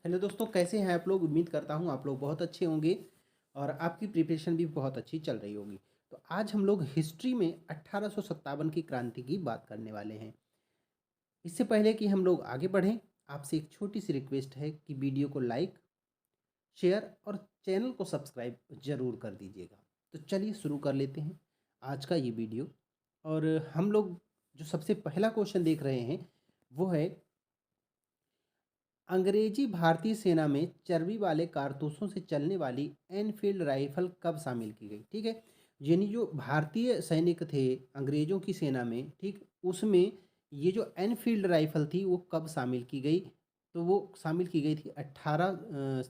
Hello दोस्तों, कैसे हैं आप लोग। उम्मीद करता हूँ आप लोग बहुत अच्छे होंगे और आपकी प्रिपरेशन भी बहुत अच्छी चल रही होगी। तो आज हम लोग हिस्ट्री में 1857 की क्रांति की बात करने वाले हैं। इससे पहले कि हम लोग आगे बढ़ें, आपसे एक छोटी सी रिक्वेस्ट है कि वीडियो को लाइक, शेयर और चैनल को सब्सक्राइब ज़रूर कर दीजिएगा। तो चलिए शुरू कर लेते हैं आज का ये वीडियो। और हम लोग जो सबसे पहला क्वेश्चन देख रहे हैं वो है, अंग्रेजी भारतीय सेना में चर्बी वाले कारतूसों से चलने वाली एनफील्ड राइफल कब शामिल की गई। ठीक है, यानी जो भारतीय सैनिक थे अंग्रेजों की सेना में, ठीक, उसमें ये जो एनफील्ड राइफल थी वो कब शामिल की गई। तो वो शामिल की गई थी 18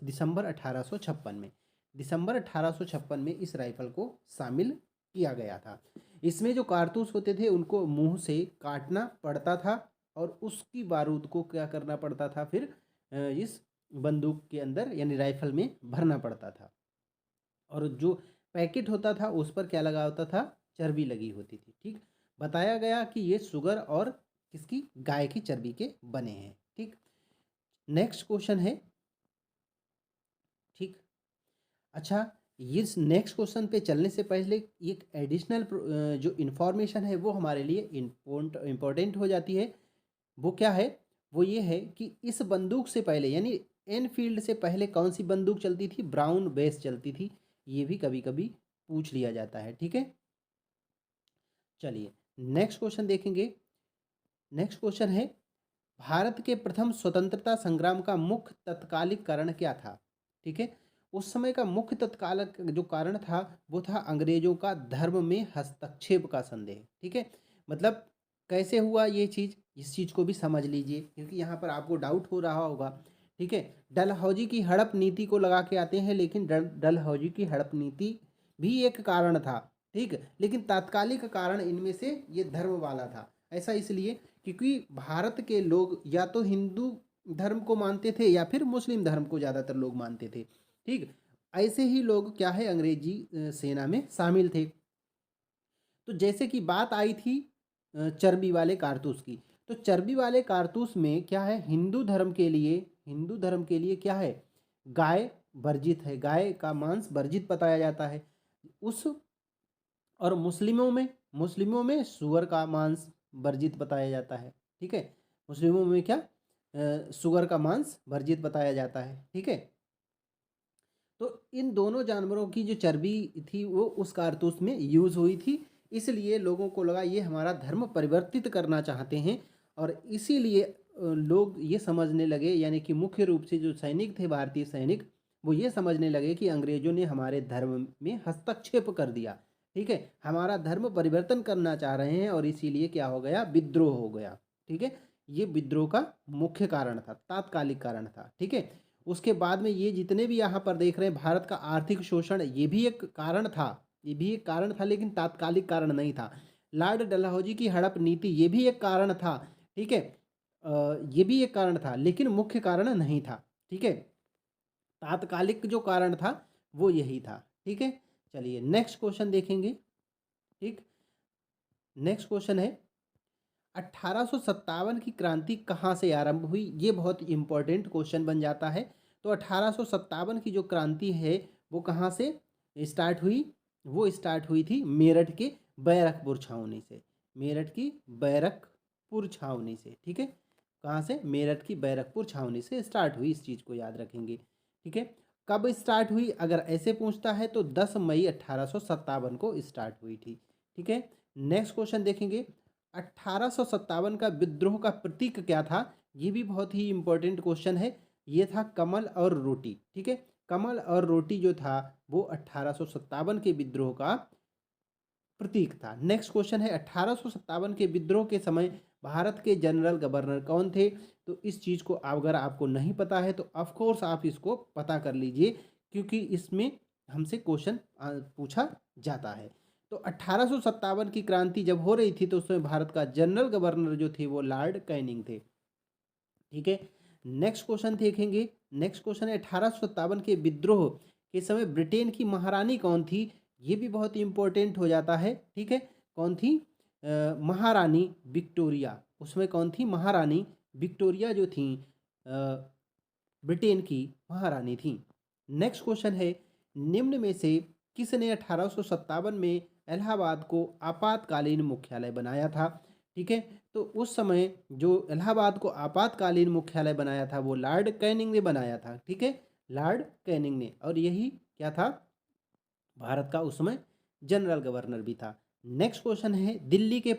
दिसंबर 1856 में। दिसंबर 1856 में इस राइफल को शामिल किया गया था। इसमें जो कारतूस होते थे उनको मुंह से काटना पड़ता था और उसकी बारूद को क्या करना पड़ता था, फिर इस बंदूक के अंदर यानी राइफल में भरना पड़ता था। और जो पैकेट होता था उस पर क्या लगा होता था, चर्बी लगी होती थी। ठीक, बताया गया कि ये शुगर और किसकी, गाय की चर्बी के बने हैं। ठीक, नेक्स्ट क्वेश्चन है। ठीक, अच्छा, ये नेक्स्ट क्वेश्चन पे चलने से पहले एक एडिशनल जो इन्फॉर्मेशन है वो हमारे लिए इम्पोर्टेंट हो जाती है। वो क्या है, वो ये है कि इस बंदूक से पहले यानी एनफील्ड से पहले कौन सी बंदूक चलती थी, ब्राउन बेस चलती थी। ये भी कभी कभी पूछ लिया जाता है। ठीक है, चलिए नेक्स्ट क्वेश्चन देखेंगे। नेक्स्ट क्वेश्चन है, भारत के प्रथम स्वतंत्रता संग्राम का मुख्य तत्कालिक कारण क्या था। ठीक है, उस समय का मुख्य तत्कालिक जो कारण था वो था अंग्रेजों का धर्म में हस्तक्षेप का संदेह। ठीक है, मतलब कैसे हुआ ये चीज़, इस चीज़ को भी समझ लीजिए क्योंकि यहाँ पर आपको डाउट हो रहा होगा। ठीक है, डलहौजी की हड़प नीति को लगा के आते हैं, लेकिन डलहौजी की हड़प नीति भी एक कारण था। ठीक, लेकिन तात्कालिक कारण इनमें से ये धर्म वाला था। ऐसा इसलिए क्योंकि भारत के लोग या तो हिंदू धर्म को मानते थे या फिर मुस्लिम धर्म को ज़्यादातर लोग मानते थे। ठीक, ऐसे ही लोग क्या है अंग्रेजी सेना में शामिल थे। तो जैसे कि बात आई थी चर्बी वाले कारतूस की, तो चर्बी वाले कारतूस में क्या है, हिंदू धर्म के लिए क्या है, गाय वर्जित है, गाय का मांस वर्जित बताया जाता है। उस और मुस्लिमों में सुअर का मांस वर्जित बताया जाता है। ठीक है, मुस्लिमों में क्या, सुअर का मांस वर्जित बताया जाता है। ठीक है, तो इन दोनों जानवरों की जो चर्बी थी वो उस कारतूस में यूज़ हुई थी। इसलिए लोगों को लगा ये हमारा धर्म परिवर्तित करना चाहते हैं और इसीलिए लोग ये समझने लगे, यानी कि मुख्य रूप से जो सैनिक थे भारतीय सैनिक, वो ये समझने लगे कि अंग्रेजों ने हमारे धर्म में हस्तक्षेप कर दिया। ठीक है, हमारा धर्म परिवर्तन करना चाह रहे हैं और इसीलिए क्या हो गया, विद्रोह हो गया। ठीक है, ये विद्रोह का मुख्य कारण था, तात्कालिक कारण था। ठीक है, उसके बाद में ये जितने भी यहाँ पर देख रहे हैं, भारत का आर्थिक शोषण, ये भी एक कारण था। ये भी एक कारण था लेकिन तात्कालिक कारण नहीं था। लॉर्ड डलहौजी की हड़प नीति, ये भी एक कारण था। ठीक है, ये भी एक कारण था लेकिन मुख्य कारण नहीं था। ठीक है, तात्कालिक जो कारण था वो यही था। ठीक है, चलिए नेक्स्ट क्वेश्चन देखेंगे। ठीक, नेक्स्ट क्वेश्चन है, 1857 की क्रांति कहाँ से आरंभ हुई। ये बहुत इंपॉर्टेंट क्वेश्चन बन जाता है। तो 1857 की जो क्रांति है वो कहाँ से स्टार्ट हुई, वो स्टार्ट हुई थी मेरठ के बैरकपुर छावनी से। मेरठ की बैरकपुर छावनी से। ठीक है, कहाँ से, मेरठ की बैरकपुर छावनी से स्टार्ट हुई, इस चीज़ को याद रखेंगे। ठीक है, कब स्टार्ट हुई अगर ऐसे पूछता है तो 10 मई 1857 को स्टार्ट हुई थी। ठीक है, नेक्स्ट क्वेश्चन देखेंगे, 1857 का विद्रोह का प्रतीक क्या था। ये भी बहुत ही इंपॉर्टेंट क्वेश्चन है। ये था कमल और रोटी। ठीक है, कमल और रोटी जो था वो 1857 के विद्रोह का प्रतीक था। नेक्स्ट क्वेश्चन है, 1857 के विद्रोह के समय भारत के जनरल गवर्नर कौन थे। तो इस चीज़ को अगर आपको नहीं पता है तो ऑफ कोर्स आप इसको पता कर लीजिए क्योंकि इसमें हमसे क्वेश्चन पूछा जाता है। तो 1857 की क्रांति जब हो रही थी तो उसमें भारत का जनरल गवर्नर जो थे वो लॉर्ड कैनिंग थे। ठीक है, नेक्स्ट क्वेश्चन देखेंगे। नेक्स्ट क्वेश्चन है, 1857 के विद्रोह के समय ब्रिटेन की महारानी कौन थी। ये भी बहुत इंपॉर्टेंट हो जाता है। ठीक है, कौन थी, महारानी विक्टोरिया। उसमें कौन थी, महारानी विक्टोरिया जो थी। ब्रिटेन की महारानी थी। नेक्स्ट क्वेश्चन है, निम्न में से किसने 1857 में इलाहाबाद को आपातकालीन मुख्यालय बनाया था? ठीक है, तो उस समय जो इलाहाबाद को आपातकालीन मुख्यालय बनाया था वो लॉर्ड कैनिंग ने बनाया था। ठीक है, लॉर्ड कैनिंग ने, और यही क्या था, भारत का उस समय जनरल गवर्नर भी था। नेक्स्ट क्वेश्चन है, दिल्ली के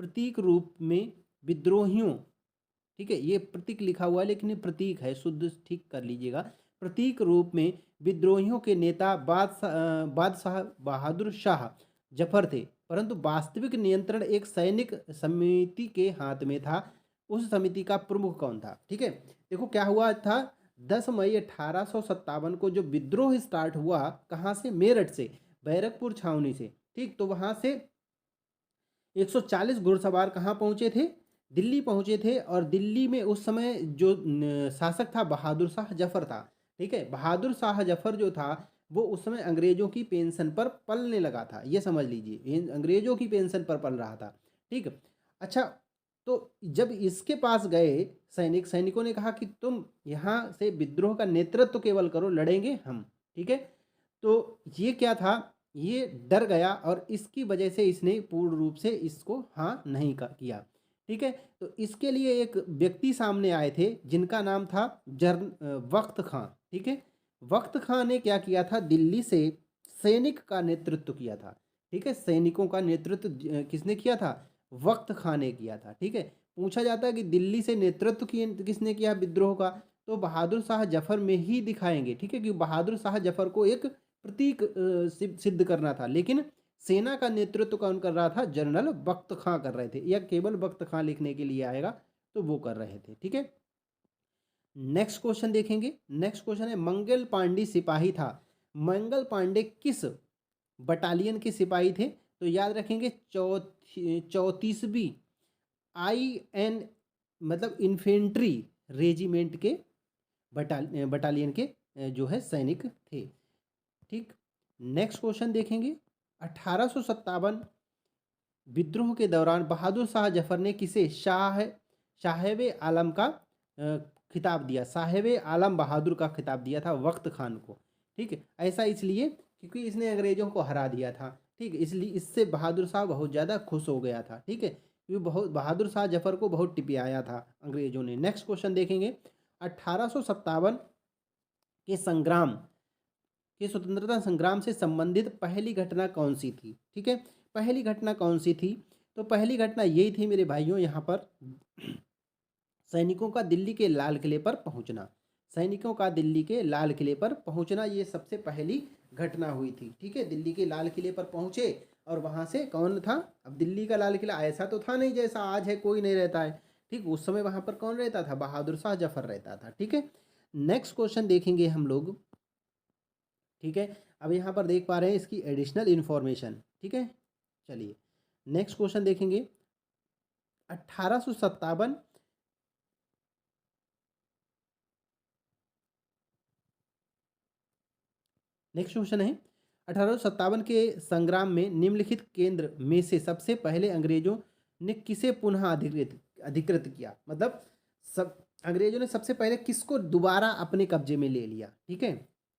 प्रतीक रूप में विद्रोहियों, ठीक है, ये प्रतीक लिखा हुआ है लेकिन ये प्रतीक है, शुद्ध ठीक कर लीजिएगा। प्रतीक रूप में विद्रोहियों के नेता बादशाह बहादुर शाह जफर थे, परंतु वास्तविक नियंत्रण एक सैनिक समिति के हाथ में था। उस समिति का प्रमुख कौन था? ठीक है, देखो क्या हुआ था, 10 मई 1857 को जो विद्रोह स्टार्ट हुआ, कहाँ से? मेरठ से, बैरकपुर छावनी से। ठीक, तो वहाँ से 140 घुड़सवार कहाँ पहुँचे थे? दिल्ली पहुँचे थे, और दिल्ली में उस समय जो शासक था बहादुर शाह जफर था। ठीक है, बहादुर शाह जफर जो था वो उस समय अंग्रेजों की पेंशन पर पलने लगा था, ये समझ लीजिए, अंग्रेजों की पेंशन पर पल रहा था। ठीक, अच्छा, तो जब इसके पास गए सैनिकों ने कहा कि तुम यहाँ से विद्रोह का नेतृत्व केवल करो, लड़ेंगे हम। ठीक है, तो ये क्या था, ये डर गया, और इसकी वजह से इसने पूर्ण रूप से इसको हाँ नहीं किया। ठीक है, तो इसके लिए एक व्यक्ति सामने आए थे जिनका नाम था वक्त खां। ठीक है, वक्त खां ने क्या किया था, दिल्ली से सैनिक का नेतृत्व किया था। ठीक है, सैनिकों का नेतृत्व किसने किया था? वक्त खां ने किया था। ठीक है, पूछा जाता है कि दिल्ली से नेतृत्व किसने किया विद्रोह का, तो बहादुर शाह जफर में ही दिखाएंगे। ठीक है, कि बहादुर शाह जफर को एक प्रतीक सिद्ध करना था, लेकिन सेना का नेतृत्व कौन कर रहा था? जनरल बख्त खां कर रहे थे, या केवल बख्त खां लिखने के लिए आएगा तो वो कर रहे थे। ठीक है, नेक्स्ट क्वेश्चन देखेंगे। नेक्स्ट क्वेश्चन है, मंगल पांडे सिपाही था, मंगल पांडे किस बटालियन के सिपाही थे? तो याद रखेंगे 34वीं IN मतलब इन्फेंट्री रेजिमेंट के बटालियन के जो है सैनिक थे। ठीक, नेक्स्ट क्वेश्चन देखेंगे, 1857 विद्रोह के दौरान बहादुर शाह जफर ने किसे साहेब आलम का खिताब दिया? साहेब आलम बहादुर का खिताब दिया था वक्त खान को। ठीक है, ऐसा इसलिए क्योंकि इसने अंग्रेजों को हरा दिया था। ठीक है, इसलिए इससे बहादुर शाह बहुत ज़्यादा खुश हो गया था। ठीक है, क्योंकि बहुत बहादुर शाह जफर को बहुत टिपियाया था अंग्रेजों ने। नेक्स्ट क्वेश्चन देखेंगे, 1857 के संग्राम के स्वतंत्रता संग्राम से संबंधित पहली घटना कौन सी थी? ठीक है, पहली घटना कौन सी थी? तो पहली घटना यही थी मेरे भाइयों, यहाँ पर सैनिकों का दिल्ली के लाल किले पर पहुंचना। सैनिकों का दिल्ली के लाल किले पर पहुंचना, ये सबसे पहली घटना हुई थी। ठीक है, दिल्ली के लाल किले पर पहुंचे, और वहां से कौन था? अब दिल्ली का लाल किला ऐसा तो था नहीं जैसा आज है, कोई नहीं रहता है। ठीक, उस समय वहां पर कौन रहता था? बहादुर शाह जफर रहता था। ठीक है, नेक्स्ट क्वेश्चन देखेंगे हम लोग। ठीक है, अब यहाँ पर देख पा रहे हैं इसकी एडिशनल इन्फॉर्मेशन। ठीक है, चलिए नेक्स्ट क्वेश्चन देखेंगे, 1857 नेक्स्ट क्वेश्चन है, 1857 के संग्राम में निम्नलिखित केंद्र में से सबसे पहले अंग्रेजों ने किसे पुनः अधिकृत अधिकृत किया? मतलब सब अंग्रेजों ने सबसे पहले किसको दोबारा अपने कब्जे में ले लिया? ठीक है,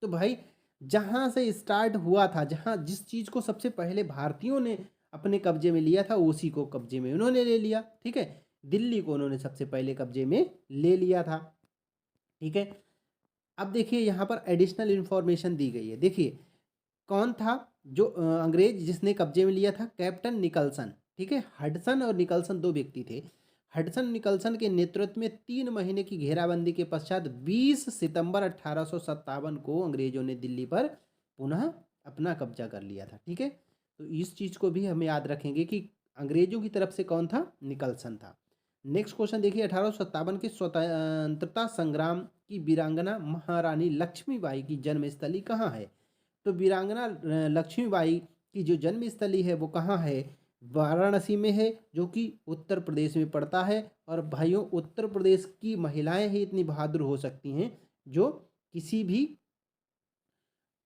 तो भाई जहाँ से स्टार्ट हुआ था, जहाँ जिस चीज़ को सबसे पहले भारतीयों ने अपने कब्जे में लिया था, उसी को कब्जे में उन्होंने ले लिया। ठीक है, दिल्ली को उन्होंने सबसे पहले कब्जे में ले लिया था। ठीक है, अब देखिए यहाँ पर एडिशनल इन्फॉर्मेशन दी गई है। देखिए कौन था जो अंग्रेज जिसने कब्जे में लिया था? Captain Nicholson. ठीक है, हडसन और निकलसन दो व्यक्ति थे। हडसन निकलसन के नेतृत्व में 3 महीने की घेराबंदी के पश्चात 20 सितंबर 1857 को अंग्रेजों ने दिल्ली पर पुनः अपना कब्जा कर लिया था। ठीक है, तो इस चीज़ को भी हम याद रखेंगे कि अंग्रेजों की तरफ से कौन था? निकलसन था। नेक्स्ट क्वेश्चन देखिए, 1857 के स्वतंत्रता संग्राम की वीरांगना महारानी लक्ष्मीबाई की जन्मस्थली कहाँ है? तो वीरांगना लक्ष्मीबाई की जो जन्मस्थली है वो कहाँ है? वाराणसी में है, जो कि उत्तर प्रदेश में पड़ता है। और भाइयों, उत्तर प्रदेश की महिलाएं ही इतनी बहादुर हो सकती हैं जो किसी भी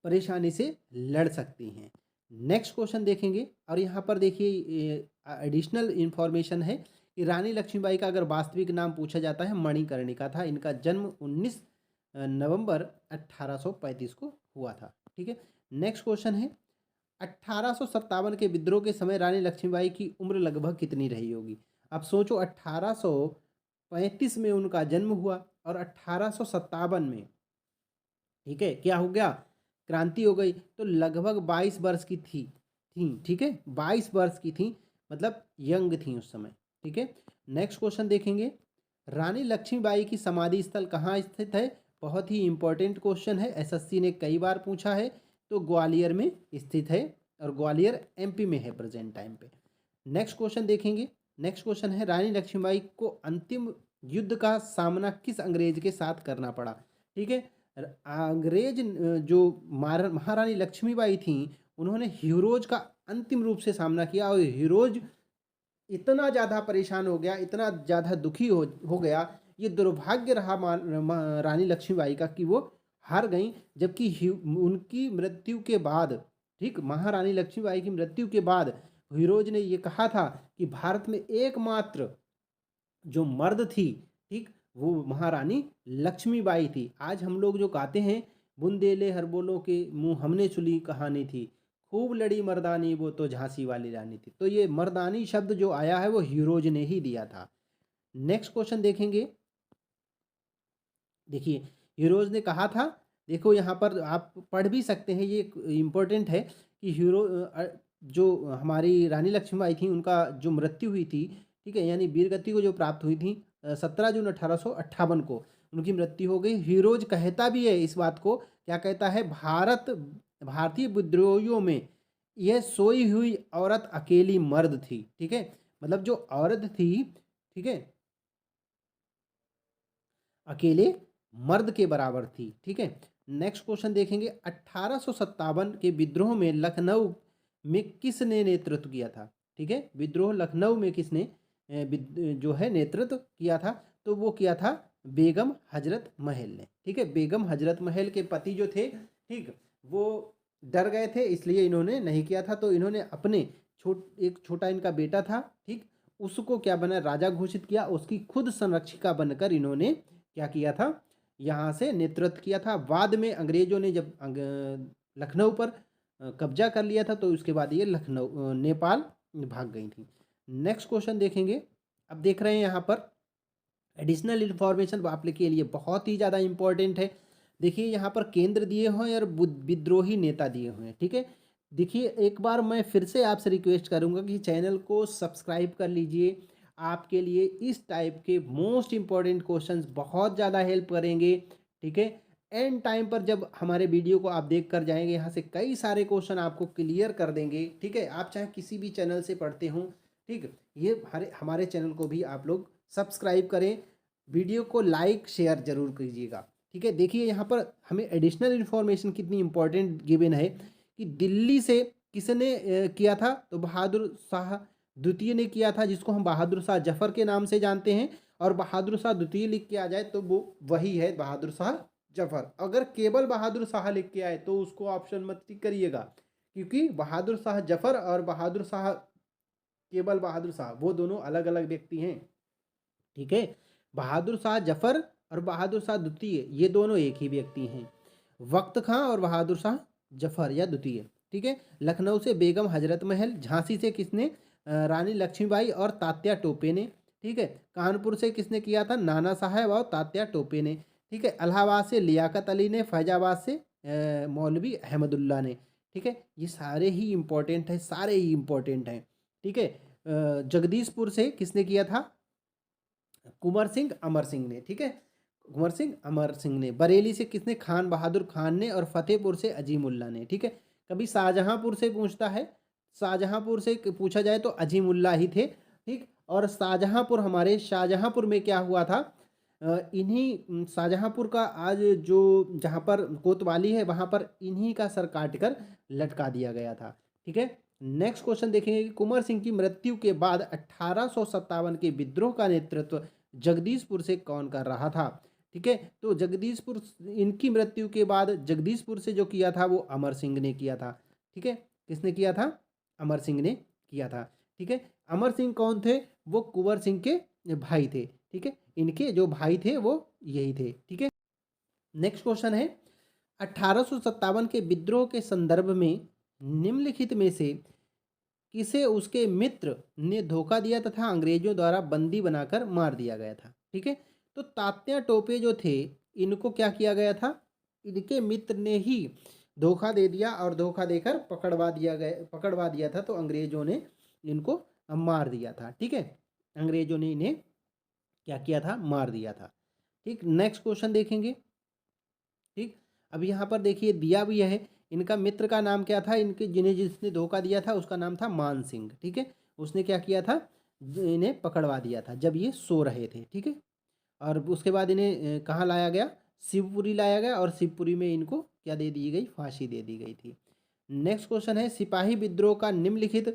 परेशानी से लड़ सकती हैं। नेक्स्ट क्वेश्चन देखेंगे, और यहाँ पर देखिए एडिशनल इन्फॉर्मेशन है कि रानी लक्ष्मीबाई का अगर वास्तविक नाम पूछा जाता है मणिकर्णिका था। इनका जन्म 19 नवंबर 1835 को हुआ था। ठीक है, नेक्स्ट क्वेश्चन है 1857 के विद्रोह के समय रानी लक्ष्मीबाई की उम्र लगभग कितनी रही होगी। अब सोचो 1835 में उनका जन्म हुआ और 1857 में, ठीक है, क्या हो गया, क्रांति हो गई, तो लगभग 22 वर्ष की थी। ठीक है, 22 वर्ष की थी, मतलब यंग थी उस समय। ठीक है, नेक्स्ट क्वेश्चन देखेंगे, रानी लक्ष्मीबाई की समाधि स्थल कहाँ स्थित है। बहुत ही इंपॉर्टेंट क्वेश्चन है, एसएससी ने कई बार पूछा है। तो ग्वालियर में स्थित है और ग्वालियर एमपी में है प्रेजेंट टाइम पे। नेक्स्ट क्वेश्चन देखेंगे, नेक्स्ट क्वेश्चन है रानी लक्ष्मीबाई को अंतिम युद्ध का सामना किस अंग्रेज के साथ करना पड़ा। ठीक है, अंग्रेज जो महारानी लक्ष्मीबाई थी, उन्होंने हीरोज का अंतिम रूप से सामना किया और हीरोज इतना ज़्यादा परेशान हो गया, इतना ज़्यादा दुखी हो गया, ये दुर्भाग्य रहा रानी लक्ष्मीबाई का कि वो हार गई। जबकि उनकी मृत्यु के बाद, ठीक, महारानी लक्ष्मीबाई की मृत्यु के बाद हीरोज ने ये कहा था कि भारत में एकमात्र जो मर्द थी, ठीक, वो महारानी लक्ष्मीबाई थी। आज हम लोग जो गाते हैं, बुंदेले हर बोलो के मुँह हमने सुली कहानी थी, खूब लड़ी मर्दानी वो तो झांसी वाली रानी थी। तो ये मर्दानी शब्द जो आया है वो हीरोज ने ही दिया था। नेक्स्ट क्वेश्चन देखेंगे, देखिए हीरोज ने कहा था, देखो यहाँ पर आप पढ़ भी सकते हैं, ये इम्पोर्टेंट है कि जो हमारी रानी लक्ष्मीबाई थी उनका जो मृत्यु हुई थी, ठीक है, यानी वीरगति को जो प्राप्त हुई थी 17 जून 1858 को उनकी मृत्यु हो गई। हीरोज कहता भी है इस बात को, क्या कहता है, भारतीय विद्रोहियों में यह सोई हुई औरत अकेली मर्द थी। ठीक है, मतलब जो औरत थी, ठीक है, अकेले मर्द के बराबर थी। ठीक है, नेक्स्ट क्वेश्चन देखेंगे, 1857 के विद्रोह में लखनऊ में किसने नेतृत्व किया था। ठीक है, विद्रोह लखनऊ में किसने जो है नेतृत्व किया था, तो वो किया था बेगम हजरत महल ने। ठीक है, बेगम हजरत महल के पति जो थे, ठीक, वो डर गए थे, इसलिए इन्होंने नहीं किया था। तो इन्होंने अपने एक छोटा इनका बेटा था, ठीक, उसको क्या बना, राजा घोषित किया। उसकी खुद संरक्षिका बनकर इन्होंने क्या किया था, यहाँ से नेतृत्व किया था। बाद में अंग्रेजों ने जब लखनऊ पर कब्जा कर लिया था, तो उसके बाद ये लखनऊ नेपाल भाग गई थी। नेक्स्ट क्वेश्चन देखेंगे, अब देख रहे हैं यहाँ पर एडिशनल इन्फॉर्मेशन आपके लिए बहुत ही ज़्यादा इंपॉर्टेंट है। देखिए यहाँ पर केंद्र दिए हुए हैं और विद्रोही नेता दिए हुए हैं। ठीक है, देखिए एक बार मैं फिर से आपसे रिक्वेस्ट करूँगा कि चैनल को सब्सक्राइब कर लीजिए। आपके लिए इस टाइप के मोस्ट इम्पॉर्टेंट क्वेश्चंस बहुत ज़्यादा हेल्प करेंगे। ठीक है, एंड टाइम पर जब हमारे वीडियो को आप देख कर जाएंगे, यहाँ से कई सारे क्वेश्चन आपको क्लियर कर देंगे। ठीक है, आप चाहे किसी भी चैनल से पढ़ते हों, ठीक, ये हमारे चैनल को भी आप लोग सब्सक्राइब करें, वीडियो को लाइक शेयर जरूर कीजिएगा। ठीक है, देखिए यहाँ पर हमें एडिशनल इन्फॉर्मेशन कितनी इंपॉर्टेंट गिवन है कि दिल्ली से किसने किया था, तो बहादुर शाह द्वितीय ने किया था, जिसको हम बहादुर शाह जफर के नाम से जानते हैं। और बहादुर शाह द्वितीय लिख के आ जाए तो वो वही है बहादुर शाह जफर। अगर केवल बहादुर शाह लिख के आए तो उसको ऑप्शन मत टिक करिएगा, क्योंकि बहादुर शाह जफर और बहादुर शाह केवल बहादुर शाह वो दोनों अलग अलग व्यक्ति हैं। ठीक है, बहादुर शाह जफर और बहादुर शाह द्वितीय ये दोनों एक ही व्यक्ति हैं, वक्त खां और बहादुर शाह जफर या द्वितीय। ठीक है, लखनऊ से बेगम हजरत महल, झांसी से किसने, रानी लक्ष्मीबाई और तात्या टोपे ने। ठीक है, कानपुर से किसने किया था, नाना साहब और तात्या टोपे ने। ठीक है, इलाहाबाद से लियाकत अली ने, फैजाबाद से मौलवी अहमदुल्ला ने। ठीक है, ये सारे ही इम्पोर्टेंट हैं, सारे ही इम्पोर्टेंट हैं। ठीक है, जगदीशपुर से किसने किया था, कुंवर सिंह अमर सिंह ने। ठीक है, कुंवर सिंह अमर सिंह ने। बरेली से किसने, खान बहादुर खान ने। और फतेहपुर से अजीमुल्ला ने। ठीक है, कभी शाहजहांपुर से पूछता है, शाहजहांपुर से पूछा जाए तो अजीमुल्ला ही थे। ठीक, और शाहजहांपुर में क्या हुआ था, इन्हीं शाहजहांपुर का आज जो जहाँ पर कोतवाली है वहाँ पर इन्हीं का सर काट कर लटका दिया गया था। ठीक है, नेक्स्ट क्वेश्चन देखेंगे कि कुंवर सिंह की मृत्यु के बाद 1857 के विद्रोह का नेतृत्व जगदीशपुर से कौन कर रहा था। ठीक है, तो जगदीशपुर, इनकी मृत्यु के बाद जगदीशपुर से जो किया था वो अमर सिंह ने किया था। ठीक है, किसने किया था, अमर सिंह ने किया था। ठीक है, अमर सिंह कौन थे, वो कुंवर सिंह के भाई थे। ठीक है, इनके जो भाई थे वो यही थे। ठीक है, नेक्स्ट क्वेश्चन है 1857 के विद्रोह के संदर्भ में निम्नलिखित में से किसे उसके मित्र ने धोखा दिया तथा अंग्रेजों द्वारा बंदी बनाकर मार दिया गया था। ठीक है, तो तात्या टोपे जो थे इनको क्या किया गया था, इनके मित्र ने ही धोखा दे दिया और धोखा देकर पकड़वा दिया था, तो अंग्रेजों ने इनको मार दिया था। ठीक है, अंग्रेजों ने इन्हें क्या किया था, मार दिया था। ठीक, नेक्स्ट क्वेश्चन देखेंगे। ठीक, अब यहाँ पर देखिए दिया भी है, इनका मित्र का नाम क्या था, इनके जिसने धोखा दिया था उसका नाम था मान सिंह। ठीक है, उसने क्या किया था, इन्हें पकड़वा दिया था जब ये सो रहे थे। ठीक है, और उसके बाद इन्हें कहाँ लाया गया, शिवपुरी लाया गया, और शिवपुरी में इनको क्या दे दी गई, फांसी दे दी गई थी। नेक्स्ट क्वेश्चन है सिपाही विद्रोह का निम्नलिखित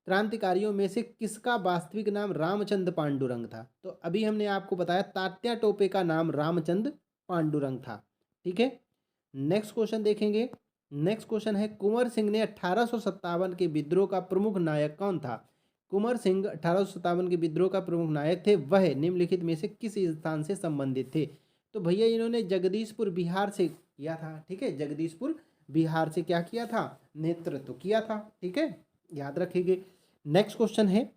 क्रांतिकारियों में से किसका वास्तविक नाम रामचंद्र पांडुरंग था। तो अभी हमने आपको बताया तात्या टोपे का नाम रामचंद्र पांडुरंग था। ठीक है, नेक्स्ट क्वेश्चन देखेंगे। नेक्स्ट क्वेश्चन है कुंवर सिंह ने 1857 के विद्रोह का प्रमुख नायक कौन था। कुंवर सिंह 1857 के विद्रोह का प्रमुख नायक थे, वह निम्नलिखित में से किस स्थान से संबंधित थे। तो भैया इन्होंने जगदीशपुर बिहार से किया था। ठीक है, जगदीशपुर बिहार से क्या किया था, नेतृत्व किया था। ठीक है, याद रखिए। नेक्स्ट क्वेश्चन है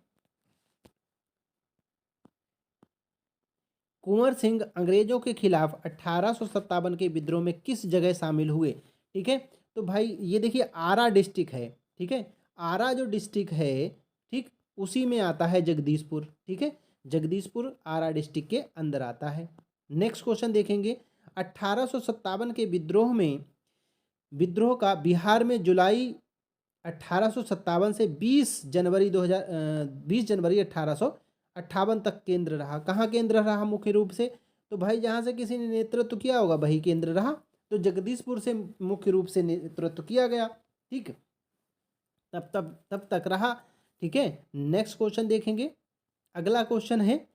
कुंवर सिंह अंग्रेजों के खिलाफ 1857 के विद्रोह में किस जगह शामिल हुए। ठीक है, तो भाई ये देखिए आरा डिस्ट्रिक्ट है। ठीक है, आरा जो डिस्ट्रिक्ट है, ठीक, उसी में आता है जगदीशपुर। ठीक है, जगदीशपुर आरा डिस्ट्रिक्ट के अंदर आता है। नेक्स्ट क्वेश्चन देखेंगे 1857 के विद्रोह का बिहार में जुलाई 1857 से 20 जनवरी 1858 तक केंद्र रहा। कहाँ केंद्र रहा मुख्य रूप से, तो भाई जहाँ से किसी ने नेतृत्व किया होगा वही केंद्र रहा, तो जगदीशपुर से मुख्य रूप से नेतृत्व किया गया। ठीक, तब तक रहा। ठीक है, नेक्स्ट क्वेश्चन देखेंगे। अगला क्वेश्चन है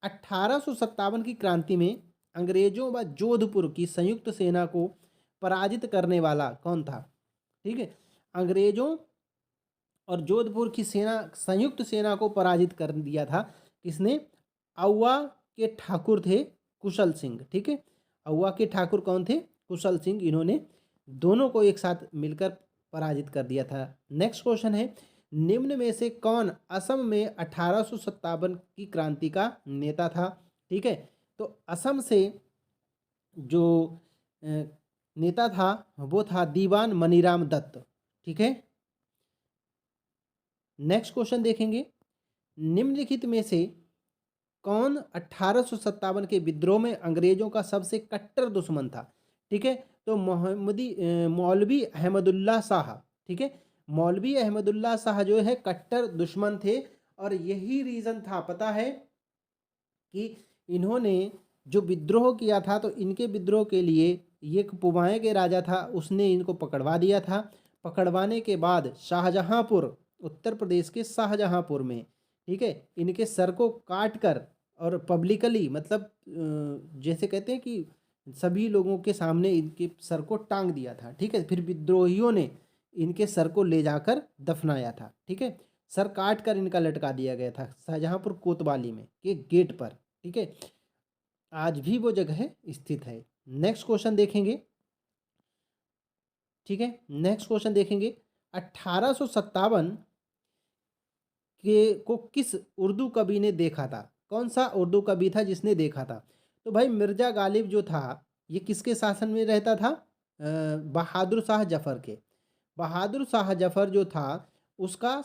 1857 की क्रांति में अंग्रेजों व जोधपुर की संयुक्त सेना को पराजित करने वाला कौन था। ठीक है, अंग्रेजों और जोधपुर की संयुक्त सेना को पराजित कर दिया था किसने, औवा के ठाकुर थे कुशल सिंह। ठीक है, औवा के ठाकुर कौन थे, कुशल सिंह, इन्होंने दोनों को एक साथ मिलकर पराजित कर दिया था। नेक्स्ट क्वेश्चन है निम्न में से कौन असम में 1857 की क्रांति का नेता था। ठीक है, तो असम से जो नेता था वो था दीवान मनीराम दत्त। ठीक है, नेक्स्ट क्वेश्चन देखेंगे निम्नलिखित में से कौन 1857 के विद्रोह में अंग्रेजों का सबसे कट्टर दुश्मन था। ठीक है, तो मौलवी अहमदुल्ला शाह। ठीक है, मौलवी अहमदुल्ला शाह जो है कट्टर दुश्मन थे, और यही रीज़न था, पता है कि इन्होंने जो विद्रोह किया था, तो इनके विद्रोह के लिए ये पुवाएँ के राजा था, उसने इनको पकड़वा दिया था। पकड़वाने के बाद शाहजहांपुर, उत्तर प्रदेश के शाहजहांपुर में, ठीक है, इनके सर को काट कर और पब्लिकली, मतलब जैसे कहते हैं कि सभी लोगों के सामने इनके सर को टांग दिया था। ठीक है, फिर विद्रोहियों ने इनके सर को ले जाकर दफनाया था। ठीक है, सर काट कर इनका लटका दिया गया था शाहजहांपुर कोतवाली में के गेट पर। ठीक है, आज भी वो जगह स्थित है। नेक्स्ट क्वेश्चन देखेंगे। ठीक है, नेक्स्ट क्वेश्चन देखेंगे 1857 के को किस उर्दू कवि ने देखा था। कौन सा उर्दू कवि था जिसने देखा था, तो भाई मिर्जा गालिब जो था ये किसके शासन में रहता था, बहादुर शाह जफर के। बहादुर शाह जफर जो था उसका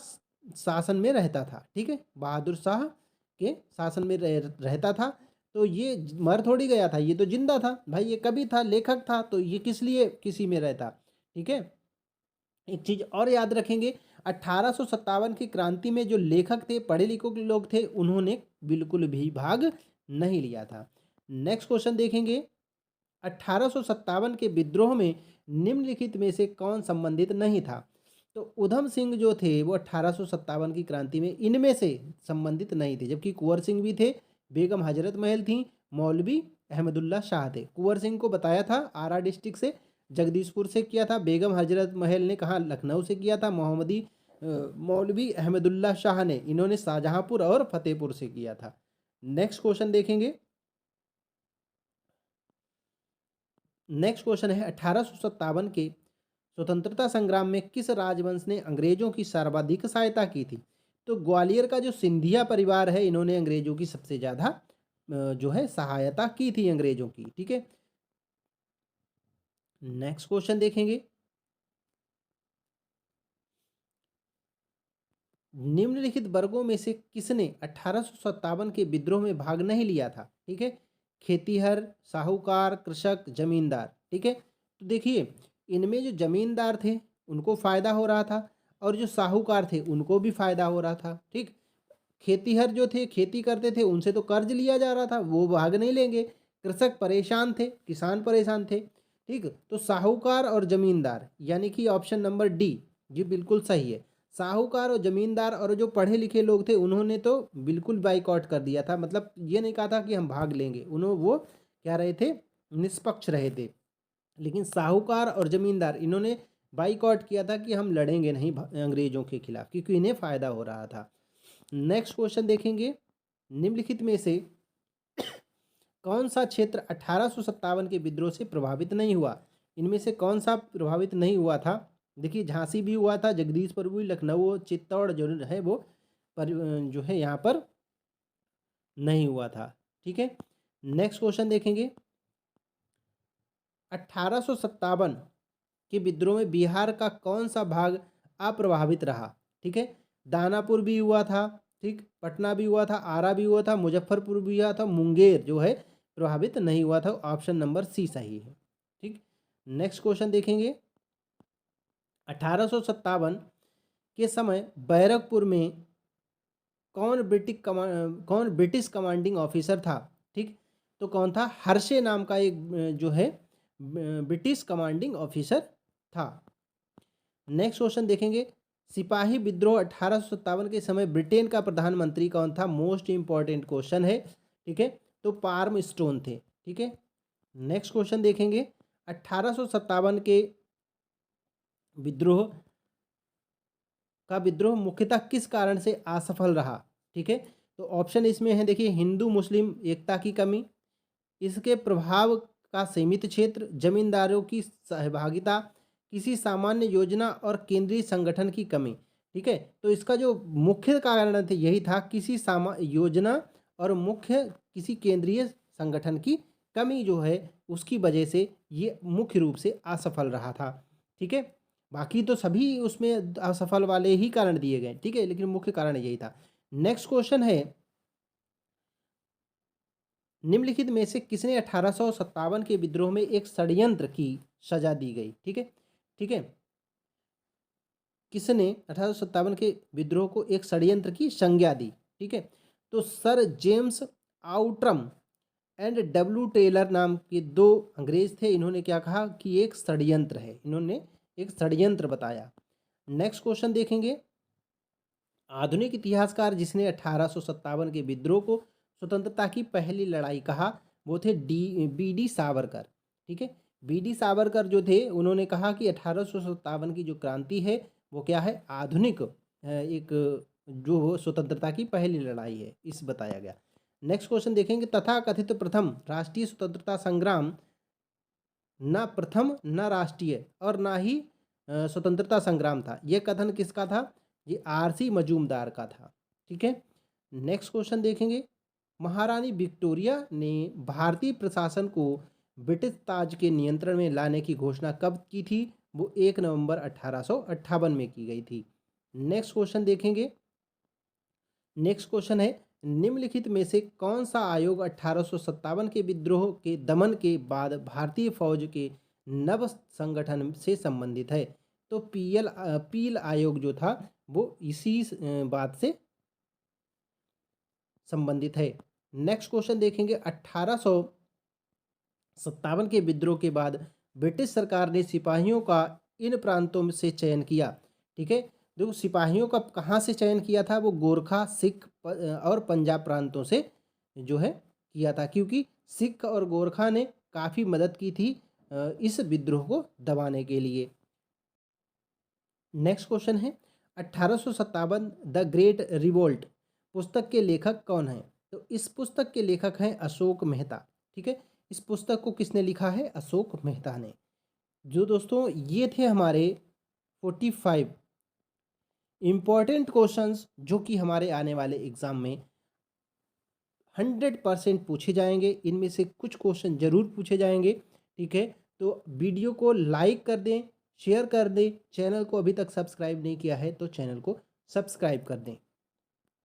शासन में रहता था। ठीक है, बहादुर शाह के शासन में रहता था। तो ये मर थोड़ी गया था, ये तो जिंदा था भाई, ये कवि था, लेखक था, तो ये किस लिए किसी में रहता। ठीक है, एक चीज और याद रखेंगे 1857 की क्रांति में जो लेखक थे, पढ़े लिखे लोग थे, उन्होंने बिल्कुल भी भाग नहीं लिया था। नेक्स्ट क्वेश्चन देखेंगे 1857 के विद्रोह में निम्नलिखित में से कौन संबंधित नहीं था। तो उधम सिंह जो थे वो 1857 की क्रांति में इनमें से संबंधित नहीं थे, जबकि कुंवर सिंह भी थे, बेगम हजरत महल थी, मौलवी अहमदुल्ला शाह थे। कुंवर सिंह को बताया था आरा डिस्ट्रिक्ट से, जगदीशपुर से किया था। बेगम हजरत महल ने कहा लखनऊ से किया था। मोहम्मदी मौलवी अहमदुल्ला शाह ने, इन्होंने शाहजहांपुर और फतेहपुर से किया था। नेक्स्ट क्वेश्चन देखेंगे। नेक्स्ट क्वेश्चन है 1857 के स्वतंत्रता संग्राम में किस राजवंश ने अंग्रेजों की सर्वाधिक सहायता की थी? तो ग्वालियर का जो सिंधिया परिवार है, इन्होंने अंग्रेजों की सबसे ज़्यादा जो है सहायता की थी अंग्रेजों की। ठीक है, नेक्स्ट क्वेश्चन देखेंगे। निम्नलिखित वर्गों में से किसने 1857 के विद्रोह में भाग नहीं लिया था? ठीक है, खेतीहर, साहूकार, कृषक, जमींदार। ठीक है, तो देखिए इनमें जो जमींदार थे उनको फायदा हो रहा था और जो साहूकार थे उनको भी फायदा हो रहा था। ठीक, खेतीहर जो थे, खेती करते थे, उनसे तो कर्ज लिया जा रहा था, वो भाग नहीं लेंगे। कृषक परेशान थे, किसान परेशान थे। ठीक, तो साहूकार और जमींदार, यानी कि ऑप्शन नंबर डी जी बिल्कुल सही है। साहूकार और जमींदार और जो पढ़े लिखे लोग थे उन्होंने तो बिल्कुल बाइकआउट कर दिया था, मतलब ये नहीं कहा था कि हम भाग लेंगे, उन्होंने वो क्या रहे थे, निष्पक्ष रहे थे। लेकिन साहूकार और जमींदार इन्होंने बाइकआउट किया था कि हम लड़ेंगे नहीं अंग्रेजों के खिलाफ, क्योंकि इन्हें फायदा हो रहा था। नेक्स्ट क्वेश्चन देखेंगे। निम्नलिखित में से कौन सा क्षेत्र 1857 के विद्रोह से प्रभावित नहीं हुआ? इनमें से कौन सा प्रभावित नहीं हुआ था? देखिए झांसी भी हुआ था, जगदीशपुर भी, लखनऊ, चित्तौड़ जो है वो जो है यहाँ पर नहीं हुआ था। ठीक है, नेक्स्ट क्वेश्चन देखेंगे। 1857 के विद्रोह में बिहार का कौन सा भाग अप्रभावित रहा? ठीक है, दानापुर भी हुआ था, ठीक, पटना भी हुआ था, आरा भी हुआ था, मुजफ्फरपुर भी हुआ था, मुंगेर जो है प्रभावित नहीं हुआ था। ऑप्शन नंबर सी सही है। ठीक, नेक्स्ट क्वेश्चन देखेंगे। 1857 के समय बैरकपुर में कौन ब्रिटिश कमांडिंग ऑफिसर था? ठीक, तो कौन था? हर्षे नाम का एक जो है ब्रिटिश कमांडिंग ऑफिसर था। नेक्स्ट क्वेश्चन देखेंगे। सिपाही विद्रोह 1857 के समय ब्रिटेन का प्रधानमंत्री कौन था? मोस्ट इंपॉर्टेंट क्वेश्चन है। ठीक है, तो पार्म स्टोन थे। ठीक है, नेक्स्ट क्वेश्चन देखेंगे। 1857 के विद्रोह मुख्यतः किस कारण से असफल रहा? ठीक है, तो ऑप्शन इसमें है, देखिए, हिंदू मुस्लिम एकता की कमी, इसके प्रभाव का सीमित क्षेत्र, जमींदारों की सहभागिता, किसी सामान्य योजना और केंद्रीय संगठन की कमी। ठीक है, तो इसका जो मुख्य कारण थे यही था, किसी योजना और किसी केंद्रीय संगठन की कमी जो है उसकी वजह से ये मुख्य रूप से असफल रहा था। ठीक है, बाकी तो सभी उसमें असफल वाले ही कारण दिए गए। ठीक है, लेकिन मुख्य कारण यही था। नेक्स्ट क्वेश्चन है। निम्नलिखित में से किसने 1857 के विद्रोह में एक षड्यंत्र की सजा दी गई? ठीक है, ठीक है, किसने 1857 के विद्रोह को एक षड्यंत्र की संज्ञा दी? ठीक है, तो sir James Outram and W Taylor नाम के दो अंग्रेज थे। इन्होंने क्या कहा कि एक षड्यंत्र है, इन्होंने एक षड्यंत्र बताया। नेक्स्ट क्वेश्चन देखेंगे। आधुनिक इतिहासकार जिसने 1857 के विद्रोह को स्वतंत्रता की पहली लड़ाई कहा, वो थे बी डी सावरकर। ठीक है, बी डी सावरकर जो थे उन्होंने कहा कि 1857 की जो क्रांति है वो क्या है, आधुनिक एक जो स्वतंत्रता की पहली लड़ाई है, इस बताया गया। नेक्स्ट क्वेश्चन देखेंगे। तथा कथित प्रथम राष्ट्रीय स्वतंत्रता संग्राम न प्रथम, न राष्ट्रीय और ना ही स्वतंत्रता संग्राम था, यह कथन किसका था? ये आर.सी. मजूमदार का था। ठीक है, नेक्स्ट क्वेश्चन देखेंगे। महारानी विक्टोरिया ने भारतीय प्रशासन को ब्रिटिश ताज के नियंत्रण में लाने की घोषणा कब की थी? वो 1 नवंबर 1858 में की गई थी। नेक्स्ट क्वेश्चन देखेंगे। नेक्स्ट क्वेश्चन है। निम्नलिखित में से कौन सा आयोग 1857 के विद्रोह के दमन के बाद भारतीय फौज के नव संगठन से संबंधित है? तो पील आयोग जो था वो इसी बात से संबंधित है। नेक्स्ट क्वेश्चन देखेंगे। 1857 के विद्रोह के बाद ब्रिटिश सरकार ने सिपाहियों का इन प्रांतों में से चयन किया। ठीक है, जो सिपाहियों का कहाँ से चयन किया था? वो गोरखा, सिख और पंजाब प्रांतों से जो है किया था, क्योंकि सिख और गोरखा ने काफ़ी मदद की थी इस विद्रोह को दबाने के लिए। नेक्स्ट क्वेश्चन है। 1857 द ग्रेट रिवोल्ट पुस्तक के लेखक कौन हैं? तो इस पुस्तक के लेखक हैं अशोक मेहता। ठीक है, इस पुस्तक को किसने लिखा है? अशोक मेहता ने। जो दोस्तों ये थे हमारे 45 इम्पॉर्टेंट क्वेश्चंस जो कि हमारे आने वाले एग्जाम में 100% पूछे जाएंगे। इनमें से कुछ क्वेश्चन जरूर पूछे जाएंगे। ठीक है, तो वीडियो को लाइक कर दें, शेयर कर दें, चैनल को अभी तक सब्सक्राइब नहीं किया है तो चैनल को सब्सक्राइब कर दें।